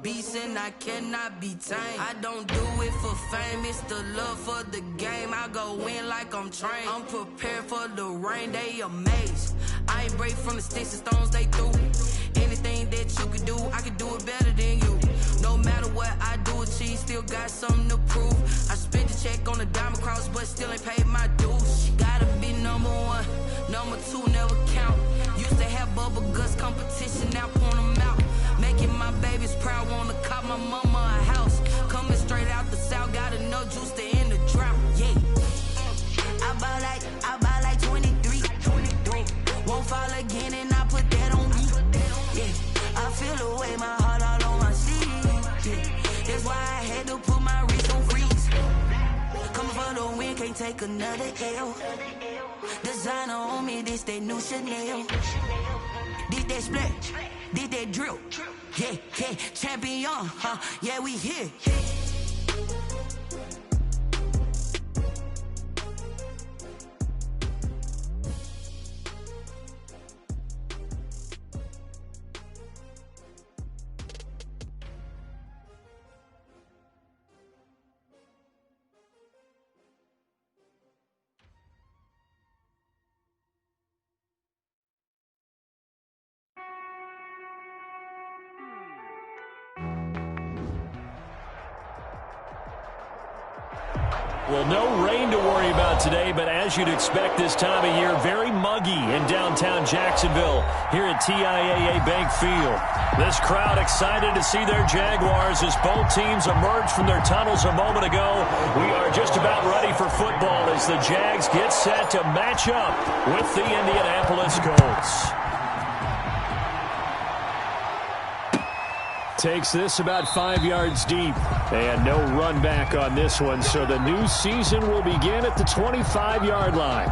beast and I cannot be tamed. I don't do it for fame, it's the love for the game. I go in like I'm trained. I'm prepared for the rain, they amazed. I ain't break from the sticks and stones they threw. Anything that you could do, I could do it better than you. No matter what I do, achieve, still got something to prove. I spent the check on the diamond cross, but still ain't paid my dues. Gotta be number one, number two never count. Used to have bubble guts competition, now point them out. Making my babies proud, wanna cop my mama a house. Coming straight out the south, got enough juice to end the drought. Yeah, I buy like 23. Won't fall again, and I put that on me. Yeah, I feel the way, my heart all on my sleeve. Yeah, that's why I had to put my wrist on freeze. Coming for the win, can't take another L. Designer on me, this that new Chanel. Did that split, did that drill. Yeah, champion, huh? Yeah, we here. Well, no rain to worry about today, but as you'd expect this time of year, very muggy in downtown Jacksonville here at TIAA Bank Field. This crowd excited to see their Jaguars as both teams emerged from their tunnels a moment ago. We are just about ready for football as the Jags get set to match up with the Indianapolis Colts. Takes this about 5 yards deep. And no run back on this one, so the new season will begin at the 25-yard line.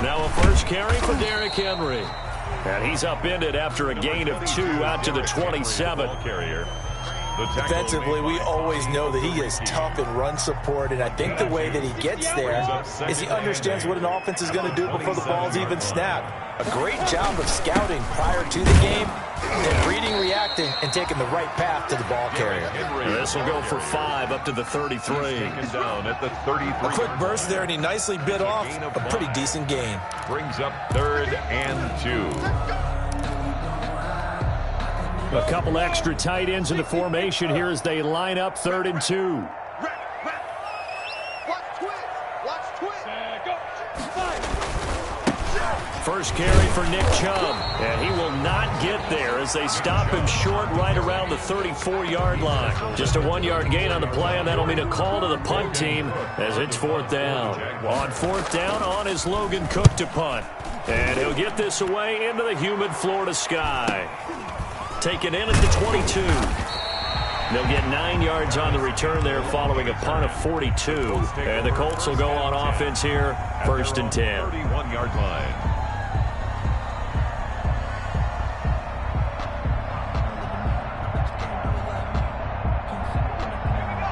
Now a first carry for Derrick Henry. And he's upended after a gain of 2 out to the 27. Defensively, we always know that he is tough in run support, and I think the way that he gets there is he understands what an offense is going to do before the ball's even snapped. A great job of scouting prior to the game, and reading, reacting, and taking the right path to the ball carrier. This will go for 5 up to the 33. A quick burst there, and he nicely bit off a pretty decent gain. Brings up 3rd and 2. A couple extra tight ends in the formation here as they line up 3rd and 2. First carry for Nick Chubb, and he will not get there as they stop him short right around the 34-yard line. Just a 1-yard gain on the play, and that'll mean a call to the punt team as it's 4th down. On 4th down, on is Logan Cook to punt. And he'll get this away into the humid Florida sky. Taken in at the 22. They'll get 9 yards on the return there following a punt of 42. And the Colts will go on offense here, 1st and 10. 31-yard line.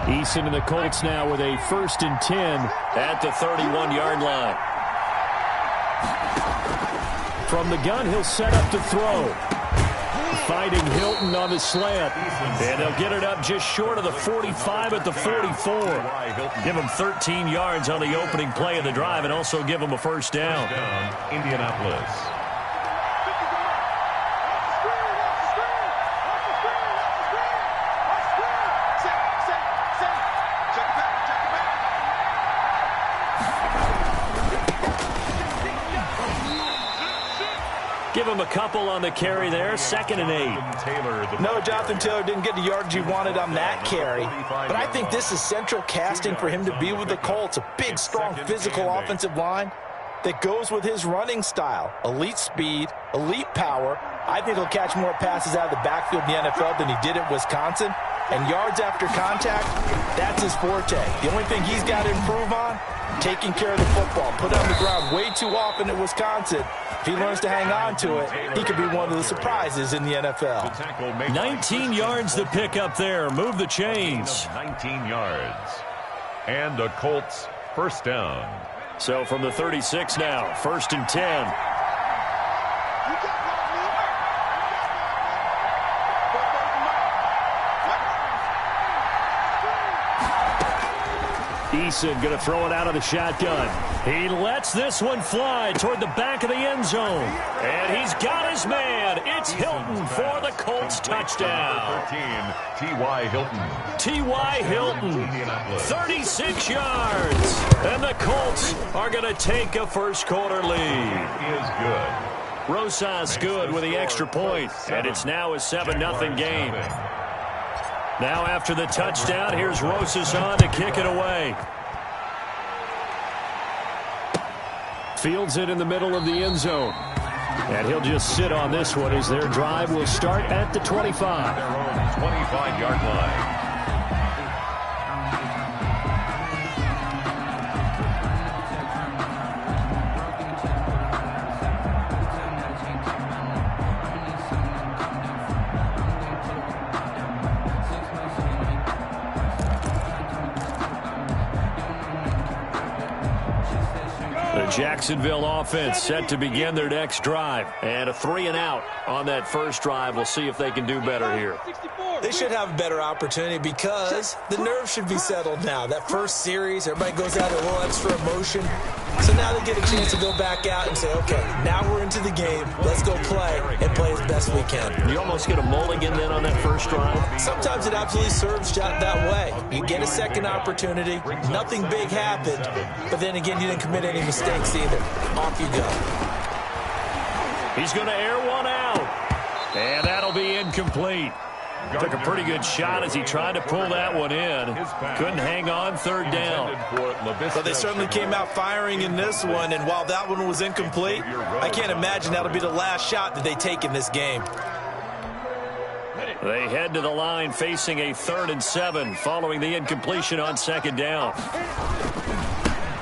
Eason and the Colts now with a 1st and 10 at the 31-yard line. From the gun, he'll set up to throw. Finding Hilton on the slant. And they'll get it up just short of the 45 at the 44. Give him 13 yards on the opening play of the drive and also give him a 1st down. Indianapolis. Give him a couple on the carry there, 2nd and 8. No, Jonathan Taylor didn't get the yards he wanted on that carry. But I think this is central casting for him to be with the Colts. A big, strong, physical offensive line that goes with his running style. Elite speed, elite power. I think he'll catch more passes out of the backfield in the NFL than he did at Wisconsin. And yards after contact, that's his forte. The only thing he's got to improve on, taking care of the football. Put it on the ground way too often at Wisconsin. If he learns to hang on to it, he could be one of the surprises in the NFL. 19 yards to pick up there. Move the chains. 19 yards. And the Colts first down. So from the 36 now, 1st and 10. Eason going to throw it out of the shotgun. He lets this one fly toward the back of the end zone. And he's got his man. It's Hilton for the Colts touchdown. 13, T.Y. Hilton. T.Y. Hilton, 36 yards. And the Colts are going to take a first quarter lead. Is good. Rosas good with the extra point. And it's now a 7-0 game. Now after the touchdown, here's Rosas on to kick it away. Fields it in the middle of the end zone. And he'll just sit on this one as their drive will start at the 25. Their own 25-yard line. Jacksonville offense set to begin their next drive. And a 3-and-out on that first drive. We'll see if they can do better here. They should have a better opportunity because the nerves should be settled now. That first series, everybody goes out a little extra emotion. So now they get a chance to go back out and say, okay, now we're into the game. Let's go play and play as best we can. You almost get a mulligan then on that first drive? Sometimes it absolutely serves that way. You get a second opportunity. Nothing big happened. But then again, you didn't commit any mistakes either. Off you go. He's going to air one out. And that'll be incomplete. Took a pretty good shot as he tried to pull that one in. Couldn't hang on, 3rd down. But they certainly came out firing in this one, and while that one was incomplete, I can't imagine that'll be the last shot that they take in this game. They head to the line facing a 3rd and 7 following the incompletion on 2nd down.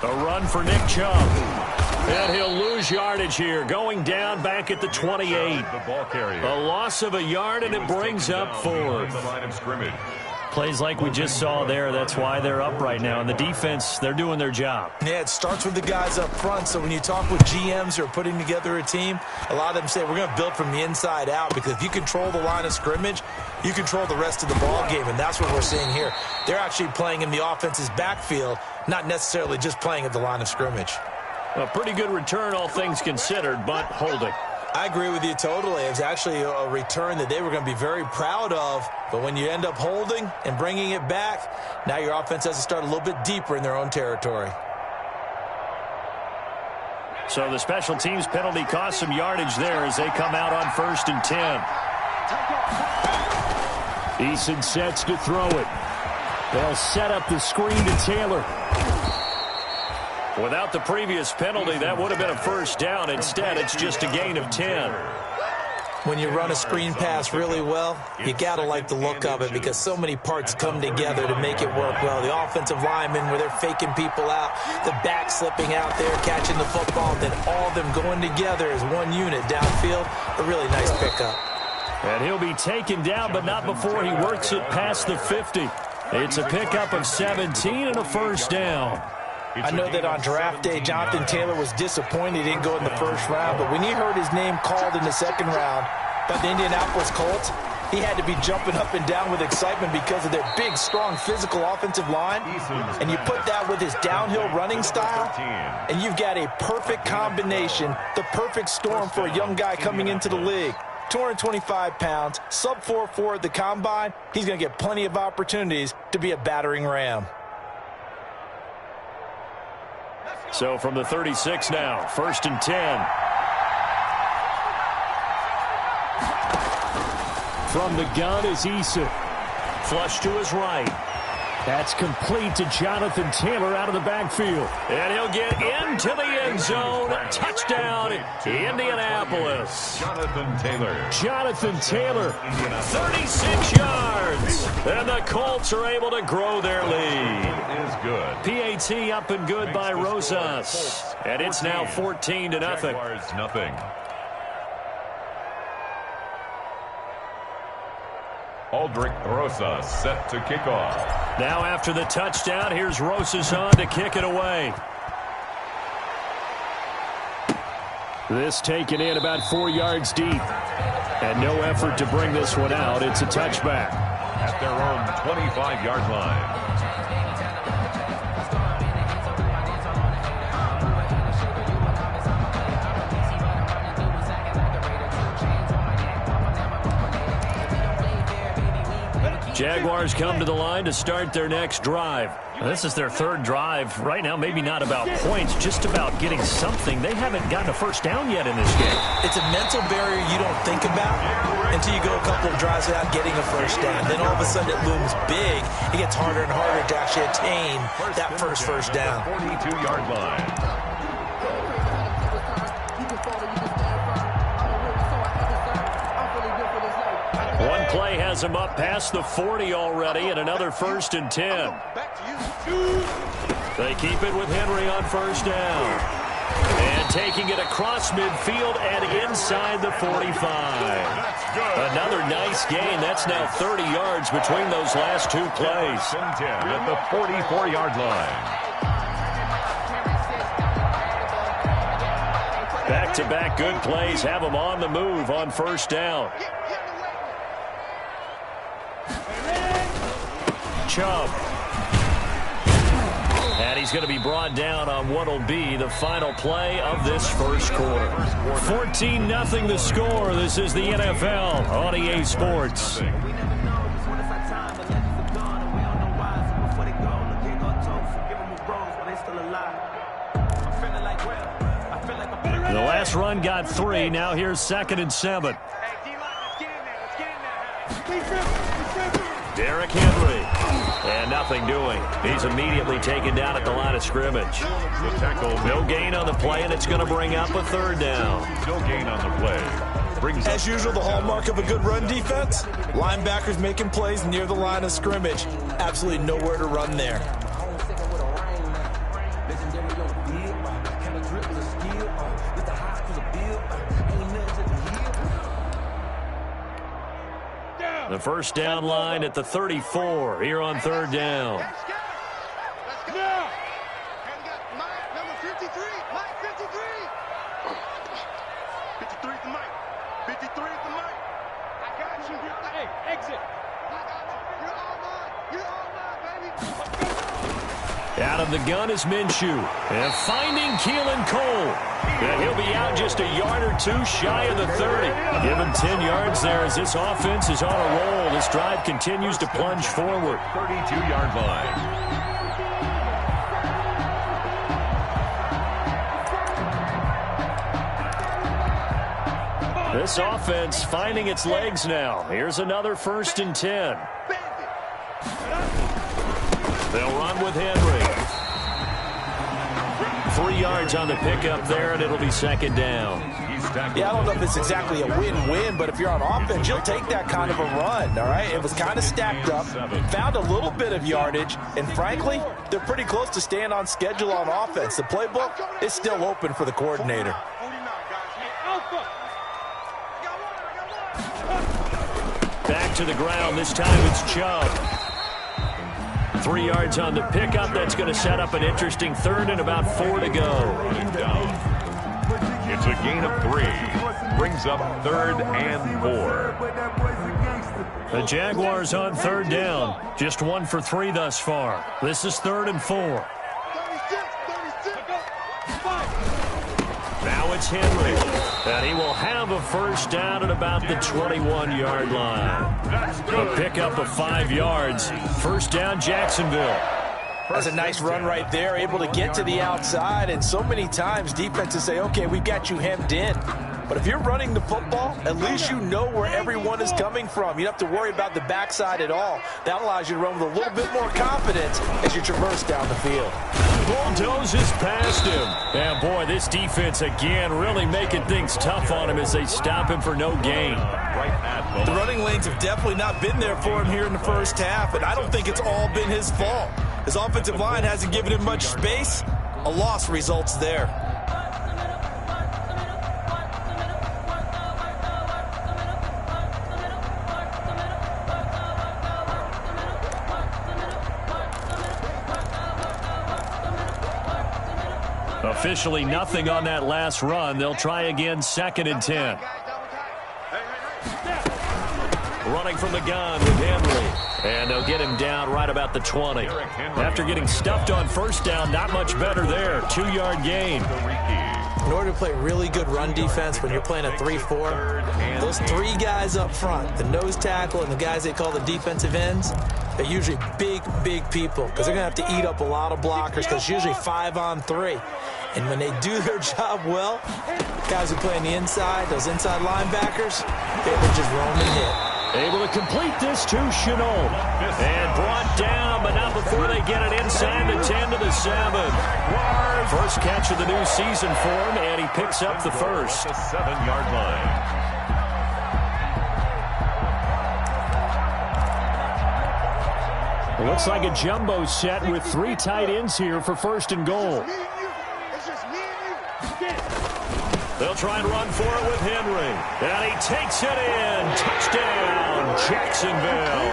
A run for Nick Chubb. And he'll lose yardage here, going down back at the 28. A loss of a yard, and it brings up 4th. Plays like we just saw there, that's why they're up right now. And the defense, they're doing their job. Yeah, it starts with the guys up front. So when you talk with GMs who are putting together a team, a lot of them say we're going to build from the inside out, because if you control the line of scrimmage, you control the rest of the ball game, and that's what we're seeing here. They're actually playing in the offense's backfield, not necessarily just playing at the line of scrimmage. A pretty good return, all things considered, but holding. I agree with you totally. It was actually a return that they were going to be very proud of. But when you end up holding and bringing it back, now your offense has to start a little bit deeper in their own territory. So the special teams penalty cost some yardage there as they come out on 1st and 10. Eason sets to throw it. They'll set up the screen to Taylor. Without the previous penalty, that would have been a first down. Instead, it's just a gain of 10. When you run a screen pass really well, you got to like the look of it, because so many parts come together to make it work well. The offensive linemen, where they're faking people out, the back slipping out there, catching the football, then all of them going together as one unit downfield. A really nice pickup. And he'll be taken down, but not before he works it past the 50. It's a pickup of 17 and a first down. I know that on draft day, Jonathan Taylor was disappointed he didn't go in the first round, but when he heard his name called in the 2nd round by the Indianapolis Colts, he had to be jumping up and down with excitement because of their big, strong, physical offensive line. And you put that with his downhill running style, and you've got a perfect combination, the perfect storm for a young guy coming into the league. 225 pounds, sub 4.4 at the combine. He's going to get plenty of opportunities to be a battering ram. So from the 36 now, 1st and 10. From the gun is Eason. Flush to his right. That's complete to Jonathan Taylor out of the backfield. And he'll get into the end zone. Touchdown, Indianapolis. Jonathan Taylor, 36 yards. And the Colts are able to grow their lead. Is good. PAT up and good by Rosas. And it's now 14-0. Jaguars nothing. Aldrich Rosas set to kick off. Now after the touchdown, here's Rosas on to kick it away. This taken in about 4 yards deep. And no effort to bring this one out. It's a touchback. At their own 25-yard line. Jaguars come to the line to start their next drive. This is their third drive. Right now, maybe not about points, just about getting something. They haven't gotten a first down yet in this game. It's a mental barrier you don't think about until you go a couple of drives without getting a first down. Then all of a sudden it looms big. It gets harder and harder to actually attain that first down. 42-yard line. One play has him up past the 40 already, and another 1st and 10. They keep it with Henry on first down. And taking it across midfield and inside the 45. Another nice gain. That's now 30 yards between those last two plays. 10 at the 44-yard line. Back-to-back good plays have them on the move on first down. Chubb. And he's going to be brought down on what will be the final play of this first quarter. 14-0 the score. This is the NFL on EA Sports. The last run got 3. Now here's 2nd and 7. Derrick Henry. And nothing doing. He's immediately taken down at the line of scrimmage. The tackle. No gain on the play, and it's going to bring up a 3rd down. No gain on the play. As usual, the hallmark of a good run defense, linebackers making plays near the line of scrimmage. Absolutely nowhere to run there. The first down line at the 34 here on 3rd down. Out of the gun is Minshew. And finding Keelan Cole. And he'll be out just a yard or two shy of the 30. Give him 10 yards there as this offense is on a roll. This drive continues to plunge forward. 32-yard line. This offense finding its legs now. Here's another 1st and 10. They'll run with Henry. 3 yards on the pickup there, and it'll be 2nd down. Yeah, I don't know if it's exactly a win-win, but if you're on offense, you'll take that kind of a run, all right? It was kind of stacked up, found a little bit of yardage, and frankly, they're pretty close to staying on schedule on offense. The playbook is still open for the coordinator. Back to the ground. This time it's Chubb. 3 yards on the pickup. That's going to set up an interesting 3rd and about 4 to go. It's a gain of 3. Brings up 3rd and 4. The Jaguars on 3rd down. Just 1 for 3 thus far. This is 3rd and 4. Now it's Henry. And he will have a first down at about the 21-yard line. A pickup of 5 yards. First down, Jacksonville. That's a nice run right there, able to get to the outside. And so many times defenses say, okay, we've got you hemmed in. But if you're running the football, at least you know where everyone is coming from. You don't have to worry about the backside at all. That allows you to run with a little bit more confidence as you traverse down the field. Bulldozes past him. And boy, this defense again really making things tough on him as they stop him for no gain. The running lanes have definitely not been there for him here in the first half, and I don't think it's all been his fault. His offensive line hasn't given him much space. A loss results there. Officially nothing on that last run. They'll try again, 2nd and 10. Running from the gun with Henry. And they'll get him down right about the 20. After getting stuffed on first down, not much better there. 2-yard gain. In order to play really good run defense when you're playing a 3-4, those 3 guys up front, the nose tackle and the guys they call the defensive ends, they're usually big, big people because they're going to have to eat up a lot of blockers because it's usually 5-on-3. And when they do their job well, guys who play on the inside, those inside linebackers, they will just roam and hit. Able to complete this to Chenault. And brought down, but not before they get it inside the 10 to the 7. First catch of the new season for him, and he picks up the first. 7-yard line. It looks like a jumbo set with 3 tight ends here for 1st and goal. They'll try and run for it with Henry. And he takes it in. Touchdown, Jacksonville.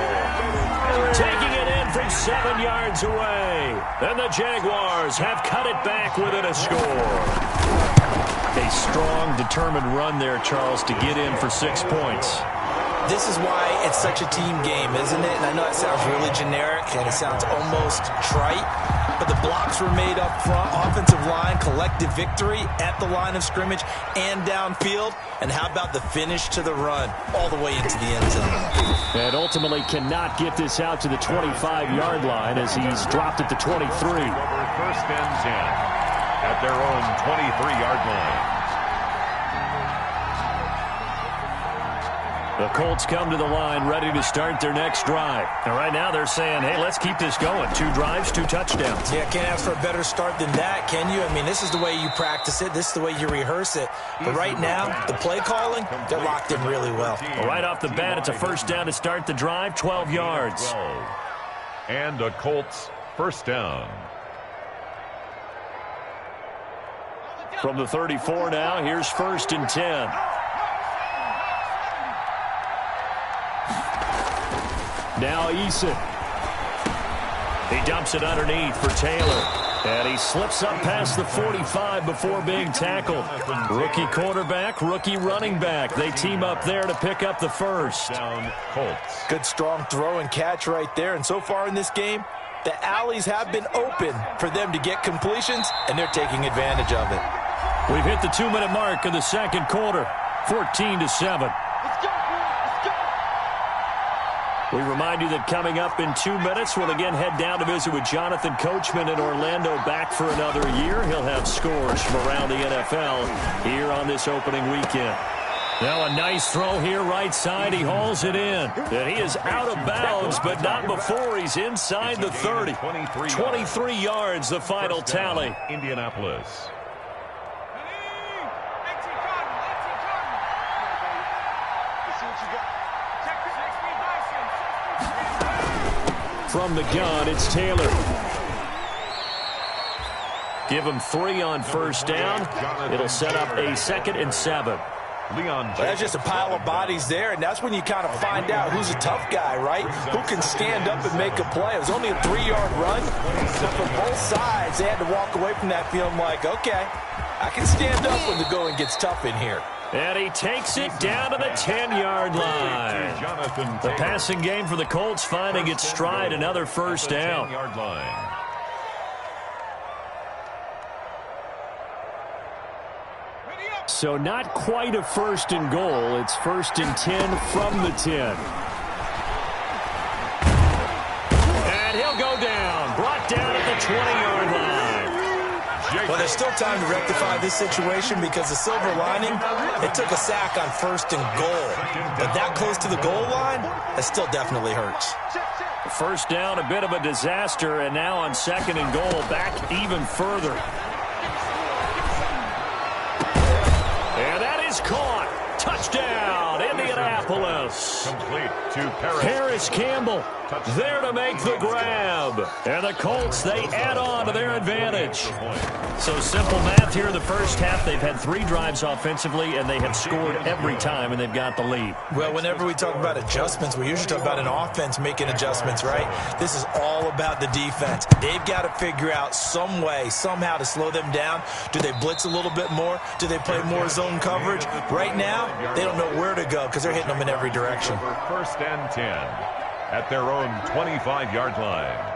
Taking it in from 7 yards away. And the Jaguars have cut it back within a score. A strong, determined run there, Charles, to get in for 6 points. This is why it's such a team game, isn't it? And I know it sounds really generic and it sounds almost trite, but the blocks were made up front, offensive line, collective victory at the line of scrimmage and downfield. And how about the finish to the run all the way into the end zone? And ultimately cannot get this out to the 25-yard line as he's dropped at the 23. 1st and 10 at their own 23-yard line. The Colts come to the line ready to start their next drive. And right now they're saying, hey, let's keep this going. 2 drives, 2 touchdowns. Yeah, can't ask for a better start than that, can you? I mean, this is the way you practice it. This is the way you rehearse it. But right now, the play calling, they're locked in really well. Right off the bat, it's a 1st down to start the drive, 12 yards. And a Colts 1st down. From the 34 now, here's 1st and 10. Now Eason. He dumps it underneath for Taylor. And he slips up past the 45 before being tackled. Rookie quarterback, rookie running back. They team up there to pick up the first. Down Colts. Good strong throw and catch right there. And so far in this game, the alleys have been open for them to get completions, and they're taking advantage of it. We've hit the 2-minute mark of the 2nd quarter. 14-7. We remind you that coming up in 2 minutes, we'll again head down to visit with Jonathan Coachman in Orlando, back for another year. He'll have scores from around the NFL here on this opening weekend. Now a nice throw here right side. He hauls it in. And he is out of bounds, but not before he's inside the 30. 23 yards, the final tally. Indianapolis. From the gun, it's Taylor. Give him 3 on 1st down. It'll set up a 2nd and 7. Well, that's just a pile of bodies there, and that's when you kind of find out who's a tough guy, right? Who can stand up and make a play. It was only a 3-yard run, but from both sides, they had to walk away from that feeling like, okay, I can stand up when the going gets tough in here. And he takes it down to the 10-yard line. The passing game for the Colts finding its stride, another 1st down. So not quite a 1st and goal. It's 1st and 10 from the 10. And he'll go down. Brought down at the 20-yard line. Well, there's still time to rectify this situation because the silver lining, it took a sack on 1st and goal. But that close to the goal line, that still definitely hurts. First down, a bit of a disaster, and now on 2nd and goal, back even further. And that is caught. Touchdown, Indianapolis. Complete to Paris Campbell there to make the grab. And the Colts, they add on to their advantage. So simple math here in the first half. They've had 3 drives offensively, and they have scored every time, and they've got the lead. Well, whenever we talk about adjustments, we usually talk about an offense making adjustments, right? This is all about the defense. They've got to figure out some way, somehow to slow them down. Do they blitz a little bit more? Do they play more zone coverage? Right now, they don't know where to go because they're hitting them in every direction. 1st and 10 at their own 25-yard line.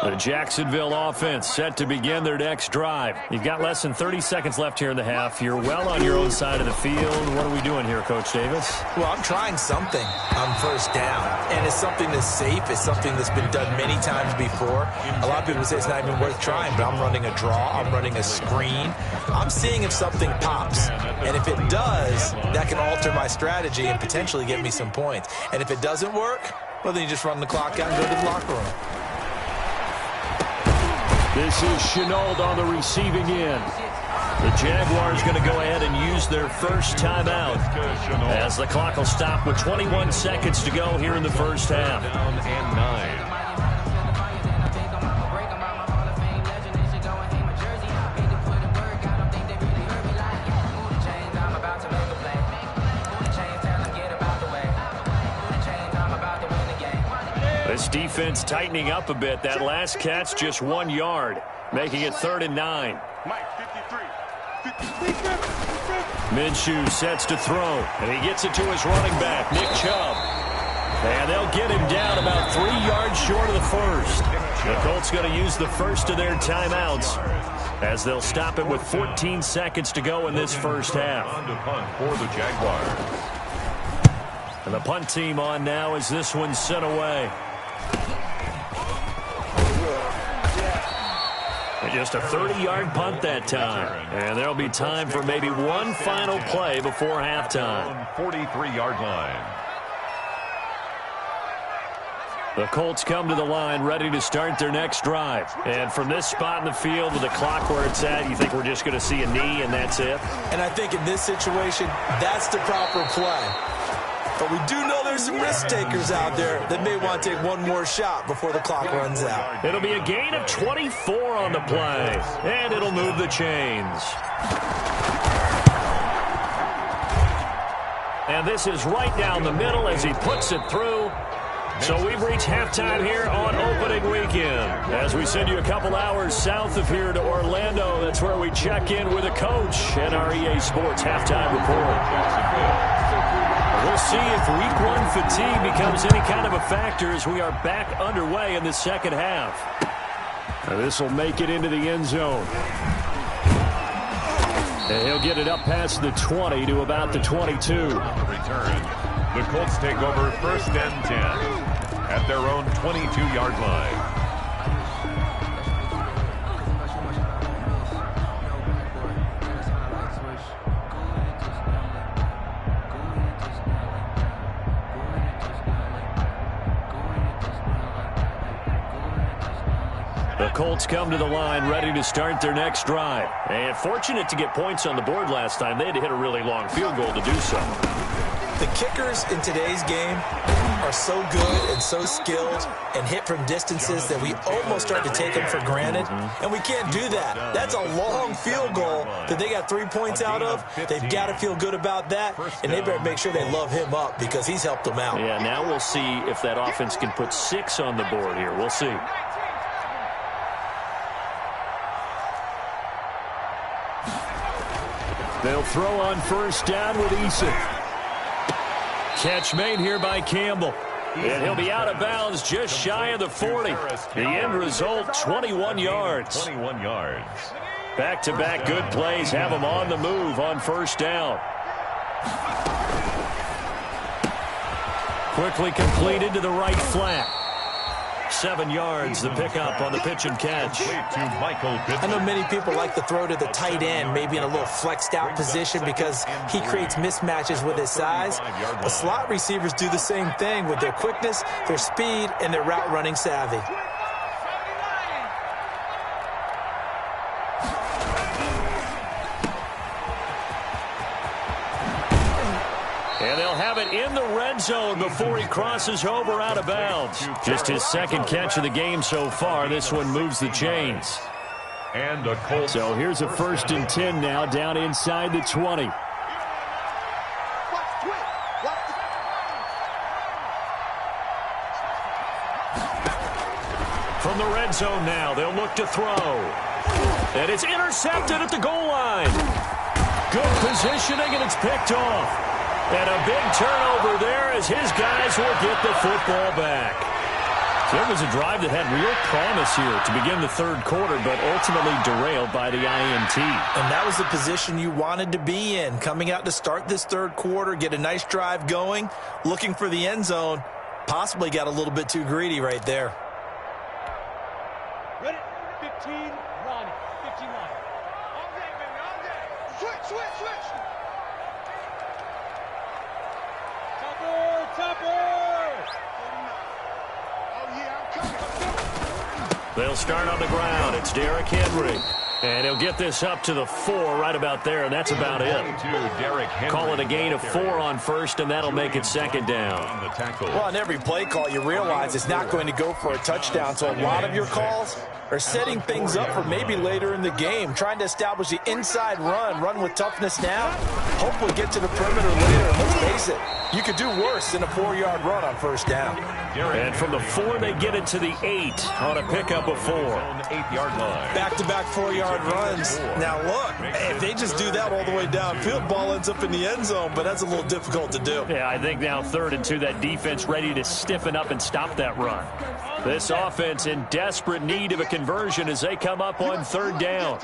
The Jacksonville offense set to begin their next drive. You've got less than 30 seconds left here in the half. You're well on your own side of the field. What are we doing here, Coach Davis? Well, I'm trying something on 1st down, and it's something that's safe. It's something that's been done many times before. A lot of people say it's not even worth trying, but I'm running a draw. I'm running a screen. I'm seeing if something pops, and if it does, that can alter my strategy and potentially get me some points. And if it doesn't work, well, then you just run the clock out and go to the locker room. This is Chenault on the receiving end. The Jaguars going to go ahead and use their first timeout as the clock will stop with 21 seconds to go here in the first half. Down and 9. This defense tightening up a bit. That last catch just 1 yard, making it 3rd and 9. Minshew sets to throw, and he gets it to his running back, Nick Chubb. And they'll get him down about 3 yards short of the first. The Colts going to use the first of their timeouts as they'll stop him with 14 seconds to go in this first half. On to punt for the Jaguars. And the punt team on now as this one's sent away. Just a 30-yard punt that time. And there'll be time for maybe one final play before halftime. 43-yard line. The Colts come to the line ready to start their next drive. And from this spot in the field with the clock where it's at, you think we're just going to see a knee and that's it? And I think in this situation, that's the proper play. But we do know there's some risk takers out there that may want to take one more shot before the clock runs out. It'll be a gain of 24 on the play, and it'll move the chains. And this is right down the middle as he puts it through. So we've reached halftime here on opening weekend. As we send you a couple hours south of here to Orlando, that's where we check in with a coach and our EA Sports halftime report. We'll see if week 1 fatigue becomes any kind of a factor as we are back underway in the second half. Now this will make it into the end zone. And he'll get it up past the 20 to about the 22. Return. The Colts take over 1st and 10 at their own 22-yard line. The Colts come to the line ready to start their next drive. And fortunate to get points on the board last time. They had to hit a really long field goal to do so. The kickers in today's game are so good and so skilled and hit from distances that we almost start to take them for granted. And we can't do that. That's a long field goal that they got 3 points out of. They've got to feel good about that. And they better make sure they love him up because he's helped them out. Yeah, now we'll see if that offense can put 6 on the board here. We'll see. They'll throw on 1st down with Eason. Catch made here by Campbell. And he'll be out of bounds just shy of the 40. The end result, 21 yards. 21 yards. Back-to-back good plays have them on the move on 1st down. Quickly completed to the right flat. 7 yards, the pickup on the pitch and catch. I know many people like to throw to the tight end, maybe in a little flexed out position because he creates mismatches with his size. But slot receivers do the same thing with their quickness, their speed, and their route running savvy. And they'll have it in the red zone before he crosses over out of bounds. Just his second catch of the game so far. This one moves the chains. And a Colts. So here's a 1st and 10 now, down inside the 20. From the red zone now, they'll look to throw. And it's intercepted at the goal line. Good positioning, and it's picked off. And a big turnover there as his guys will get the football back. So it was a drive that had real promise here to begin the third quarter, but ultimately derailed by the INT. And that was the position you wanted to be in, coming out to start this third quarter, get a nice drive going, looking for the end zone. Possibly got a little bit too greedy right there. Ready? 15, run. 15 line. All day, baby, all day. Switch. They'll start on the ground. It's Derrick Henry. And he'll get this up to the 4 right about there, and that's about it. Call it a gain of 4 on first, and that'll make it 2nd down. Well, on every play call, you realize it's not going to go for a touchdown, so a lot of your calls are setting things up for maybe later in the game, trying to establish the inside run with toughness now, hopefully get to the perimeter later. And let's face it, you could do worse than a 4-yard run on first down. And from the 4, they get it to the 8 on a pickup of 4. Back-to-back 4-yard runs. Now, look, if they just do that all the way downfield, ball ends up in the end zone, but that's a little difficult to do. Yeah, I think now 3rd and 2, that defense ready to stiffen up and stop that run. This offense in desperate need of a conversion as they come up on 3rd down.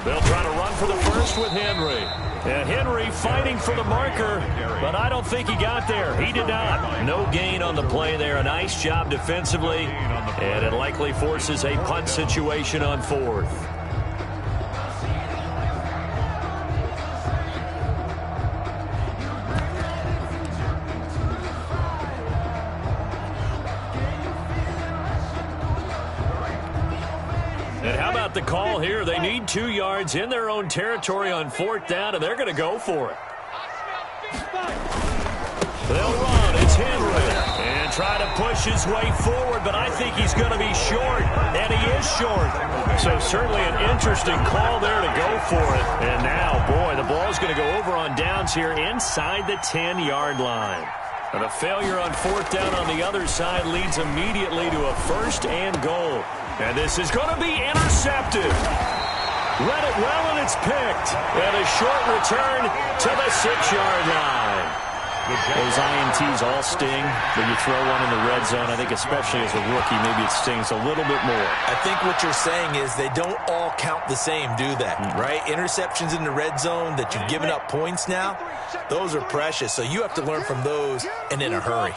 They'll try to run for the first with Henry. And Henry fighting for the marker, but I don't think he got there. He did not. No gain on the play there. A nice job defensively, and it likely forces a punt situation on 4th. And how about the call here? They need 2 yards in their own territory on 4th down, and they're going to go for it. They'll run. It's Henry. And try to push his way forward, but I think he's going to be short, and he is short. So certainly an interesting call there to go for it. And now, boy, the ball's going to go over on downs here inside the 10-yard line. And a failure on 4th down on the other side leads immediately to a 1st and goal. And this is going to be intercepted. Read it well, and it's picked. And a short return to the 6-yard line. Those INTs all sting, but you throw one in the red zone, I think especially as a rookie, maybe it stings a little bit more. I think what you're saying is they don't all count the same, do they? Right? Interceptions in the red zone that you've given up points now, those are precious. So you have to learn from those and in a hurry.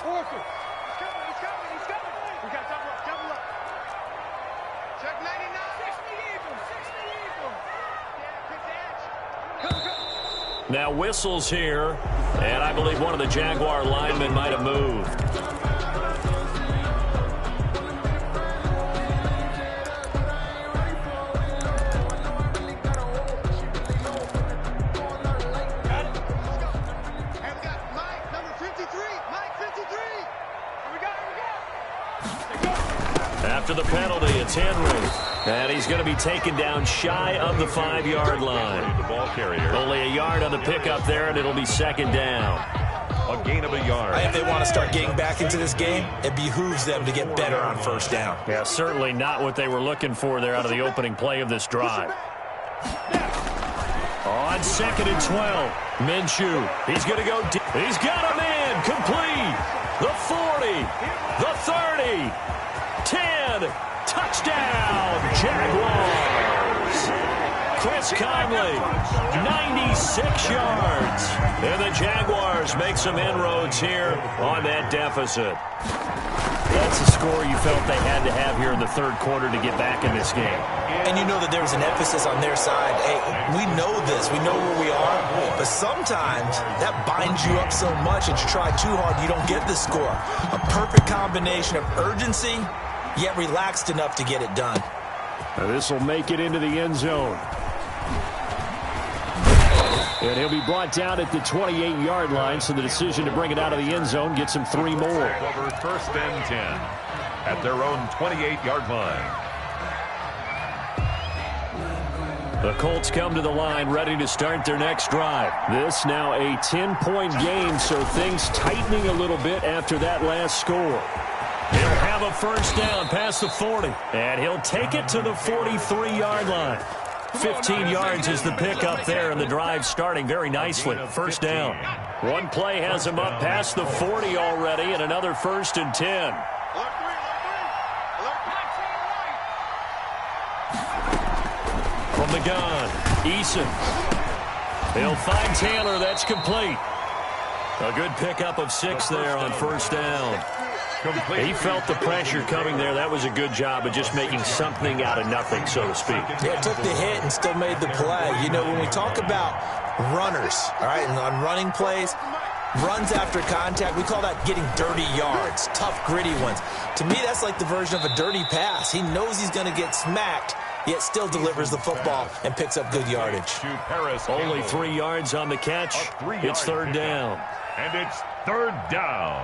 Now whistles here, and I believe one of the Jaguar linemen might have moved. After the penalty, it's Henry. And he's going to be taken down shy of the 5-yard line. The ball carrier. Only a yard on the pickup there, and it'll be 2nd down. A gain of a yard. If they want to start getting back into this game, it behooves them to get better on 1st down. Yeah, certainly not what they were looking for there out of the opening play of this drive. On 2nd and 12, Minshew. He's going to go deep. He's got a man complete. The 40, the 30, 10. Touchdown, Jaguars. Chris Conley, 96 yards. And the Jaguars make some inroads here on that deficit. That's a score you felt they had to have here in the third quarter to get back in this game. And you know that there's an emphasis on their side. Hey, we know this. We know where we are. But sometimes that binds you up so much that you try too hard, you don't get the score. A perfect combination of urgency, yet relaxed enough to get it done. Now this will make it into the end zone. And he'll be brought down at the 28-yard line, so the decision to bring it out of the end zone gets him 3 more. Over first and 10 at their own 28-yard line. The Colts come to the line ready to start their next drive. This now a 10-point game, so things tightening a little bit after that last score. He'll have a first down past the 40, and he'll take it to the 43-yard line. 15 yards is the pickup there, and the drive starting very nicely. First down. One play has him up past the 40 already, and another first and 10. From the gun, Eason. He'll find Taylor. That's complete. A good pickup of 6 there on first down. He felt the pressure coming there. That was a good job of just making something out of nothing, so to speak. Yeah, took the hit and still made the play. You know, when we talk about runners, all right, and on running plays, runs after contact, we call that getting dirty yards, tough, gritty ones. To me, that's like the version of a dirty pass. He knows he's going to get smacked, yet still delivers the football and picks up good yardage. Only 3 yards on the catch. It's third down. And it's third down.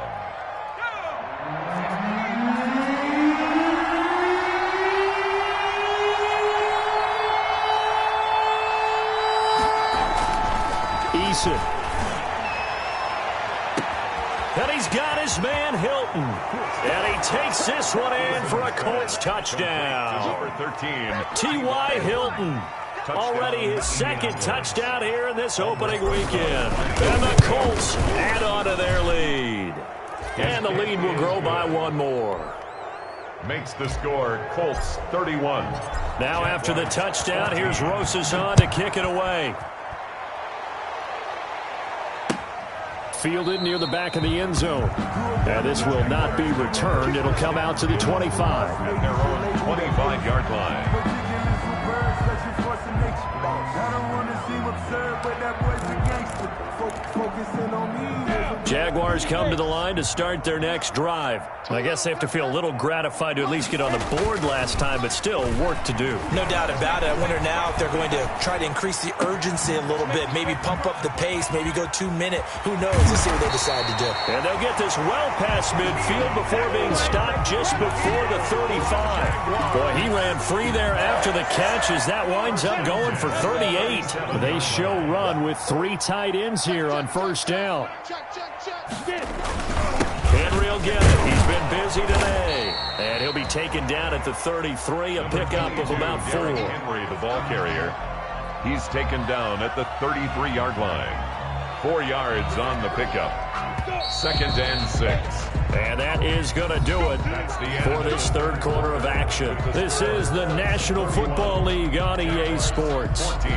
Eason. And he's got his man Hilton. And he takes this one in for a Colts touchdown. Over 13. T.Y. Hilton. Already his second touchdown here in this opening weekend. And the Colts add on to their lead. And the lead will grow by 1 more. Makes the score Colts 31. Now after the touchdown, here's Rosas to kick it away. Fielded near the back of the end zone. And this will not be returned. It'll come out to the 25. At their own 25-yard line. Jaguars come to the line to start their next drive. I guess they have to feel a little gratified to at least get on the board last time, but still work to do. No doubt about it. I wonder now if they're going to try to increase the urgency a little bit, maybe pump up the pace, maybe go 2-minute. Who knows? Let's see what they decide to do. And they'll get this well past midfield before being stopped just before the 35. Boy, he ran free there after the catch as that winds up going for 38. They show run with 3 tight ends here on first down. Henry will get it. He's been busy today. And he'll be taken down at the 33, a pickup of about 4. Henry, the ball carrier. He's taken down at the 33-yard line. 4 yards on the pickup. Second and 6. And that is going to do it for this third quarter of action. This is the National Football League on EA Sports. 14.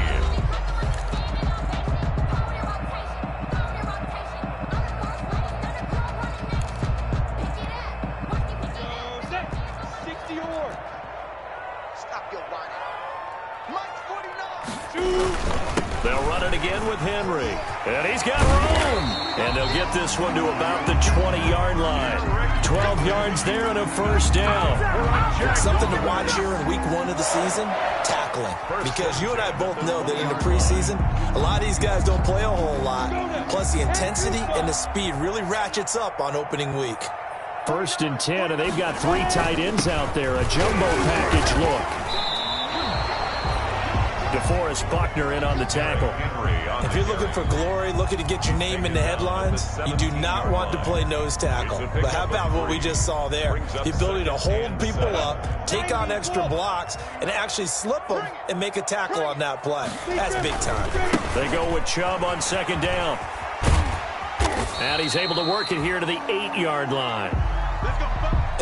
They'll run it again with Henry. And he's got room. And they'll get this one to about the 20-yard line. 12 yards there and a first down. Something to watch here in week 1 of the season, tackling. Because you and I both know that in the preseason, a lot of these guys don't play a whole lot. Plus the intensity and the speed really ratchets up on opening week. First and 10, and they've got 3 tight ends out there. A jumbo package look. DeForest Buckner in on the tackle. If you're looking for glory, looking to get your name in the headlines, you do not want to play nose tackle. But how about what we just saw there? The ability to hold people up, take on extra blocks, and actually slip them and make a tackle on that play. That's big time. They go with Chubb on second down. And he's able to work it here to the 8-yard line.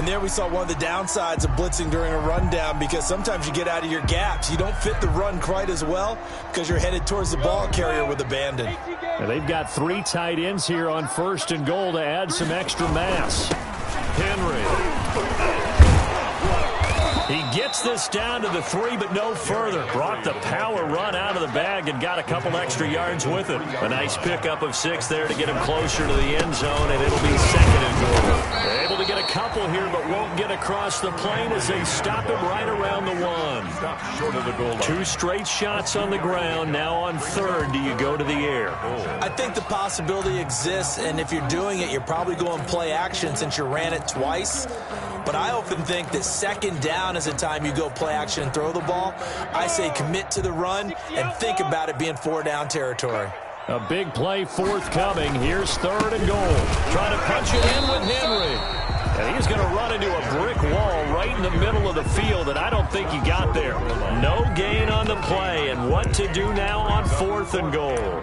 And there we saw one of the downsides of blitzing during a rundown, because sometimes you get out of your gaps. You don't fit the run quite as well because you're headed towards the ball carrier with abandon. And they've got 3 tight ends here on 1st and goal to add some extra mass. Henry. He gets this down to the 3, but no further. Brought the power run out of the bag and got a couple extra yards with it. A nice pickup of 6 there to get him closer to the end zone, and it'll be 2nd and goal. They're able to get a couple here, but won't get across the plane as they stop him right around the 1. Stop short of the goal line. 2 straight shots on the ground. Now on 3rd, do you go to the air? I think the possibility exists, and if you're doing it, you're probably going play action since you ran it twice. But I often think that 2nd down is the time you go play action and throw the ball. I say commit to the run and think about it being 4-down territory. A big play forthcoming. Here's 3rd and goal. Trying to punch it in with Henry. And he's going to run into a brick wall right in the middle of the field, and I don't think he got there. No gain on the play, and what to do now on 4th and goal.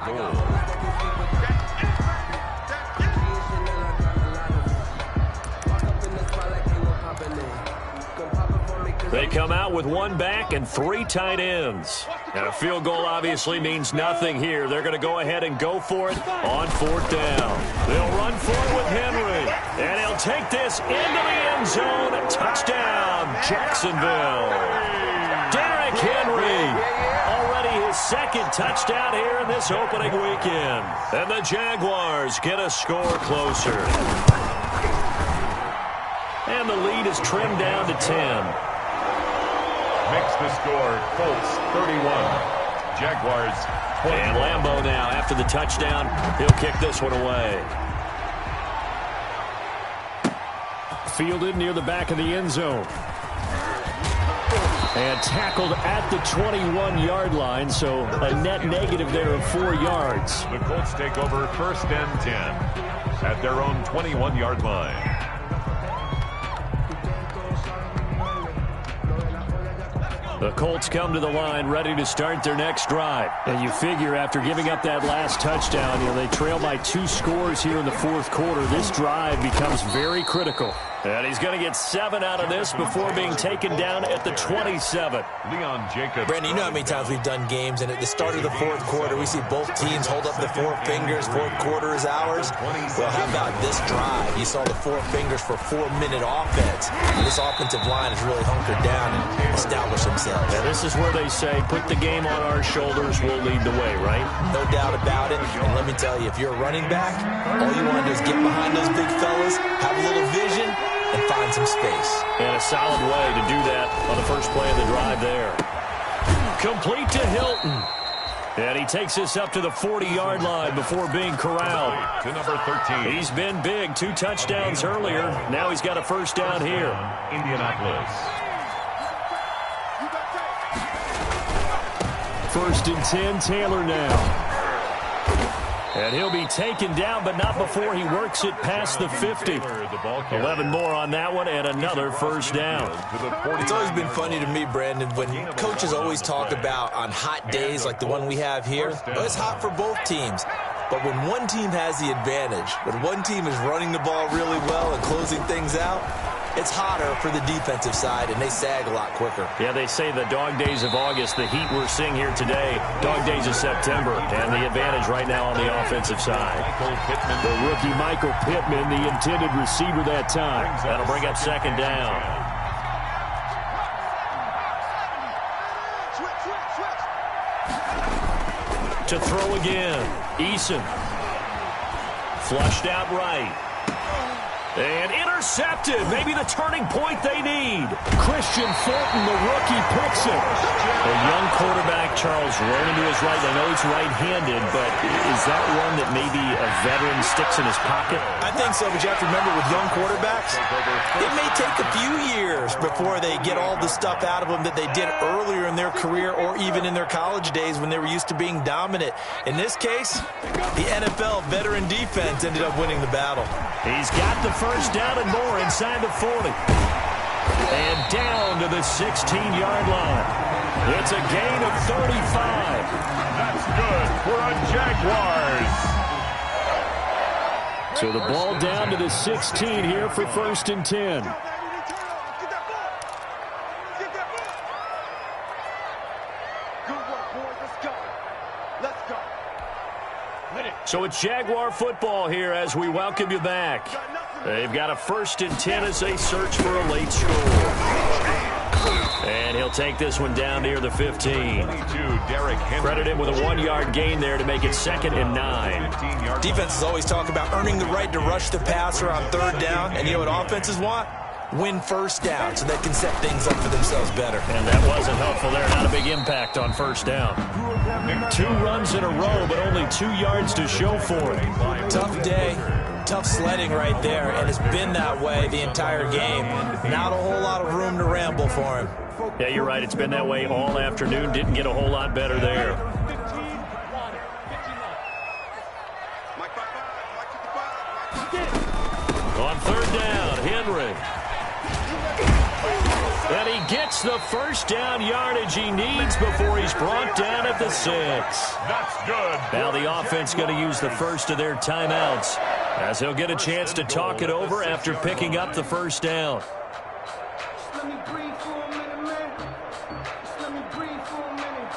They come out with 1 back and 3 tight ends. And a field goal obviously means nothing here. They're going to go ahead and go for it on 4th down. They'll run for it with Henry. And he'll take this into the end zone. Touchdown, Jacksonville. Derrick Henry. Already his 2nd touchdown here in this opening weekend. And the Jaguars get a score closer. And the lead is trimmed down to 10. Makes the score Colts 31, Jaguars 20. And Lambeau now, after the touchdown, he'll kick this one away. Fielded near the back of the end zone. And tackled at the 21-yard line, so a net negative there of 4 yards. The Colts take over 1st and 10 at their own 21-yard line. The Colts come to the line ready to start their next drive. And you figure after giving up that last touchdown, they trail by 2 scores here in the 4th quarter. This drive becomes very critical. And he's going to get 7 out of this before being taken down at the 27. Leon Jacobs. Brandon, you know how many times we've done games, and at the start of the 4th quarter, we see both teams hold up the 4 fingers. 4th quarter is ours. Well, how about this drive? You saw the 4 fingers for 4-minute offense. And this offensive line has really hunkered down and established themselves. Now, this is where they say, put the game on our shoulders, we'll lead the way, right? No doubt about it. And let me tell you, if you're a running back, all you want to do is get behind those big fellas, have a little vision, and find some space. And a solid way to do that on the first play of the drive there. Complete to Hilton. And he takes this up to the 40-yard line before being corralled. To number 13. He's been big. 2 touchdowns earlier. Now he's got a 1st down here. Indianapolis. 1st and 10, Taylor now. And he'll be taken down, but not before he works it past the 50. 11 more on that one, and another 1st down. It's always been funny to me, Brandon, when coaches always talk about on hot days like the one we have here, well, it's hot for both teams. But when one team has the advantage, when one team is running the ball really well and closing things out, it's hotter for the defensive side, and they sag a lot quicker. Yeah, they say the dog days of August, the heat we're seeing here today, dog days of September, and the advantage right now on the offensive side. The rookie Michael Pittman, the intended receiver that time. That'll bring up 2nd down. To throw again, Eason. Flushed out right. And intercepted. Maybe the turning point they need. Christian Fulton, the rookie, picks it. A young quarterback, Charles, rolling to his right. I know he's right-handed, but is that one that maybe a veteran sticks in his pocket? I think so, but you have to remember with young quarterbacks, it may take a few years before they get all the stuff out of them that they did earlier in their career or even in their college days when they were used to being dominant. In this case, the NFL veteran defense ended up winning the battle. He's got the 1st down and more inside the 40. And down to the 16-yard line. It's a gain of 35. That's good for a Jaguars. So the ball down to the 16 here for 1st and 10. Let's go. Let's go. So it's Jaguar football here as we welcome you back. They've got a 1st and 10 as they search for a late score. And he'll take this one down near the 15. Credit him with a 1-yard gain there to make it 2nd and 9. Defenses always talk about earning the right to rush the passer on 3rd down. And you know what offenses want? Win 1st down so they can set things up for themselves better. And that wasn't helpful there. Not a big impact on 1st down. 2 runs in a row, but only 2 yards to show for it. Tough day. Tough sledding right there, and it's been that way the entire game. Not a whole lot of room to ramble for him. Yeah, you're right. It's been that way all afternoon. Didn't get a whole lot better there. On 3rd down, Henry. And he gets the 1st down yardage he needs before he's brought down at the 6. That's good. Now the offense going to use the first of their timeouts as he'll get a chance to talk it over after picking up the 1st down. Let me breathe for a minute, man. Just let me breathe for a minute.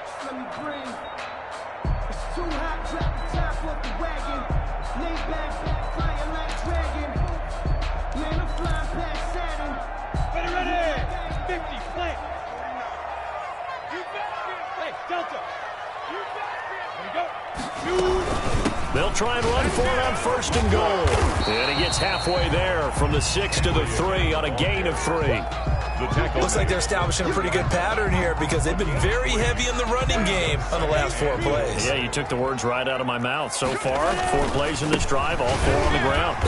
Just let me breathe. It's too hot, drop the top off the wagon. Lay back, flying like dragon. Man, I'm flying past Saturn. Ready. 50, play. You bet. Hey, Delta. You bet. There you go. They'll try and run for it on 1st and goal. And he gets halfway there from the 6 to the 3 on a gain of 3. Looks like they're establishing a pretty good pattern here because they've been very heavy in the running game on the last 4 plays. Yeah, you took the words right out of my mouth. So far, 4 plays in this drive, all 4 on the ground.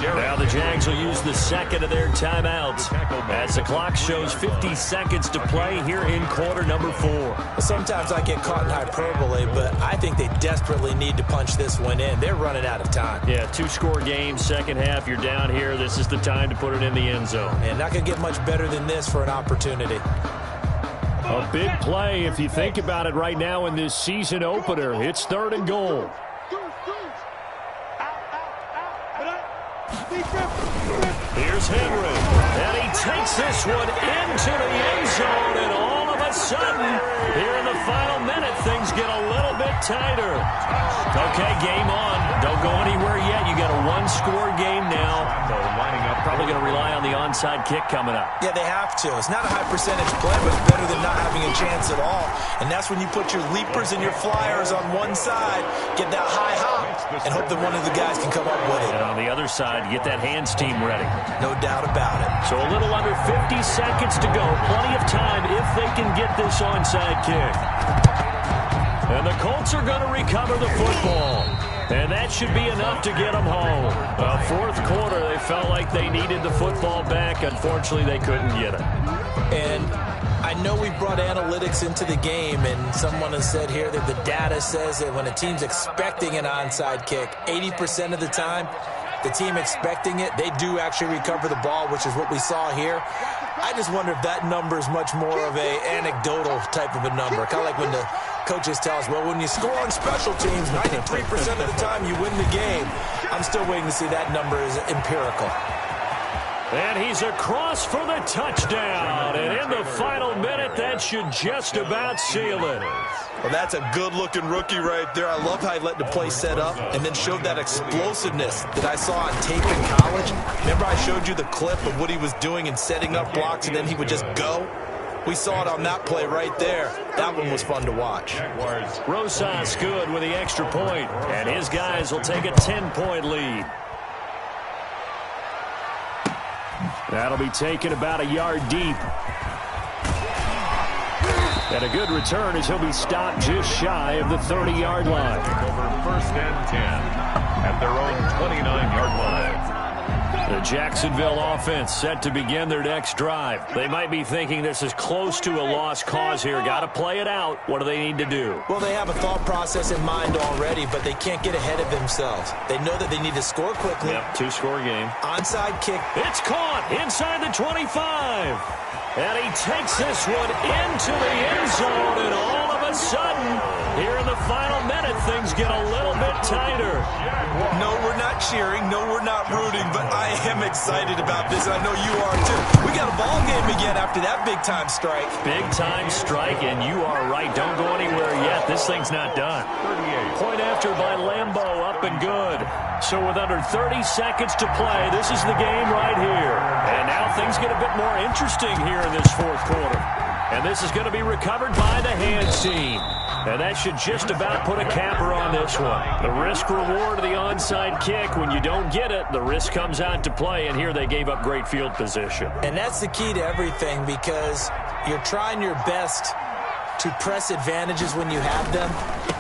Now the Jags will use the 2nd of their timeouts as the clock shows 50 seconds to play here in quarter number 4. Sometimes I get caught in hyperbole, but I think they desperately need to punch this one in. They're running out of time. Yeah, 2-score game, 2nd half, you're down here. This is the time to put it in the end zone. And not going to get much better than this for an opportunity. A big play if you think about it right now in this season opener. It's 3rd and goal. Here's Henry, and he takes this one into the end zone, and all of a sudden, here in the final minute, things get a little bit tighter. Okay, game on. Don't go anywhere yet. You got a 1-score game now. Probably going to rely on the onside kick coming up. Yeah, they have to. It's not a high percentage play, but it's better than not having a chance at all. And that's when you put your leapers and your flyers on one side, get that high hop, and hope that one of the guys can come up with it. And on the other side, get that hands team ready. No doubt about it. So a little under 50 seconds to go. Plenty of time if they can get this onside kick. And the Colts are going to recover the football. And that should be enough to get them home. 4th quarter, they felt like they needed the football back. Unfortunately, they couldn't get it. And I know we brought analytics into the game, and someone has said here that the data says that when a team's expecting an onside kick, 80% of the time, the team expecting it, they do actually recover the ball, which is what we saw here. I just wonder if that number is much more of a anecdotal type of a number. Kind of like when the coaches tell us, well, when you score on special teams, 93% of the time you win the game. I'm still waiting to see that number is empirical. And he's across for the touchdown. And in the final minute, that should just about seal it. Well, that's a good-looking rookie right there. I love how he let the play set up and then showed that explosiveness that I saw on tape in college. Remember I showed you the clip of what he was doing and setting up blocks, and then he would just go? We saw it on that play right there. That one was fun to watch. Rosas good with the extra point, and his guys will take a 10-point lead. That'll be taken about a yard deep. And a good return as he'll be stopped just shy of the 30-yard line. Over 1st and 10 at their own 29-yard line. The Jacksonville offense set to begin their next drive. They might be thinking this is close to a lost cause here. Got to play it out. What do they need to do? Well, they have a thought process in mind already, but they can't get ahead of themselves. They know that they need to score quickly. Yep, 2-score game. Onside kick. It's caught inside the 25. And he takes this one into the end zone, and all of a sudden, here in the final minute, things get a little bit tighter. No, we're not cheering. No, we're not rooting, but I am excited about this, and I know you are too. We got a ball game again after that big-time strike. Big-time strike, and you are right. Don't go anywhere yet. This thing's not done. 38. Point after by Lambeau, up and good. So with under 30 seconds to play, this is the game right here. And now things get a bit more interesting here in this fourth quarter. And this is going to be recovered by the hands team. And that should just about put a capper on this one. The risk-reward of the onside kick. When you don't get it, the risk comes out to play. And here they gave up great field position. And that's the key to everything, because you're trying your best to press advantages when you have them,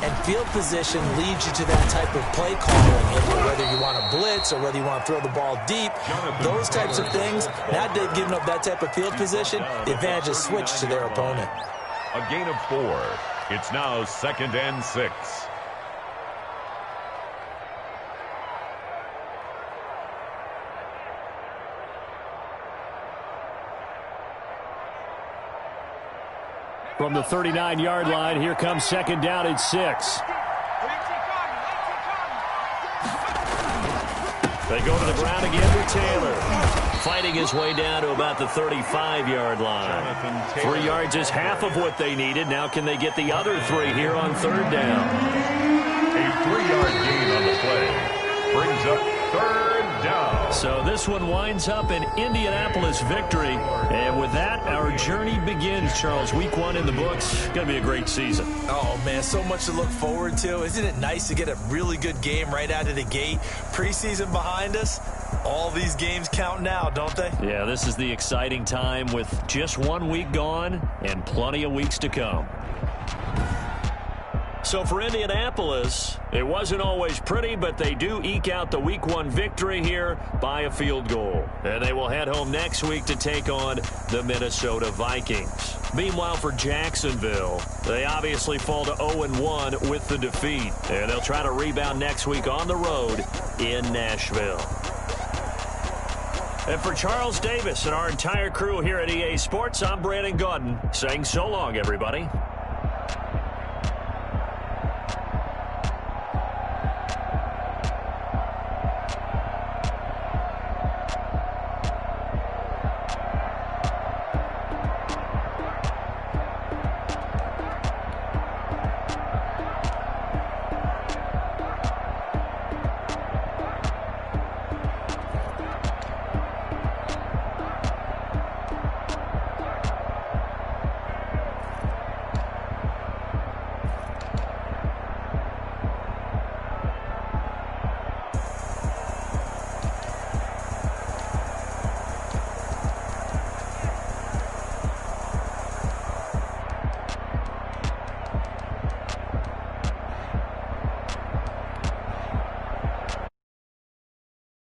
and field position leads you to that type of play calling, whether you want to blitz or whether you want to throw the ball deep, those types of things. Now they've given up that type of field position, the advantage is switched to their opponent. A gain of 4. It's now 2nd and 6. From the 39-yard line, here comes 2nd down and 6. They go to the ground again with Taylor. Fighting his way down to about the 35-yard line. 3 yards is half of what they needed. Now can they get the other 3 here on 3rd down? A 3-yard gain on the play brings up 3rd down. So this one winds up an Indianapolis victory. And with that, our journey begins, Charles. Week 1 in the books. Going to be a great season. Oh, man, so much to look forward to. Isn't it nice to get a really good game right out of the gate? Preseason behind us. All these games count now, don't they? Yeah, this is the exciting time with just 1 week gone and plenty of weeks to come. So for Indianapolis, it wasn't always pretty, but they do eke out the Week 1 victory here by a field goal. And they will head home next week to take on the Minnesota Vikings. Meanwhile, for Jacksonville, they obviously fall to 0-1 with the defeat. And they'll try to rebound next week on the road in Nashville. And for Charles Davis and our entire crew here at EA Sports, I'm Brandon Gaudin saying so long, everybody.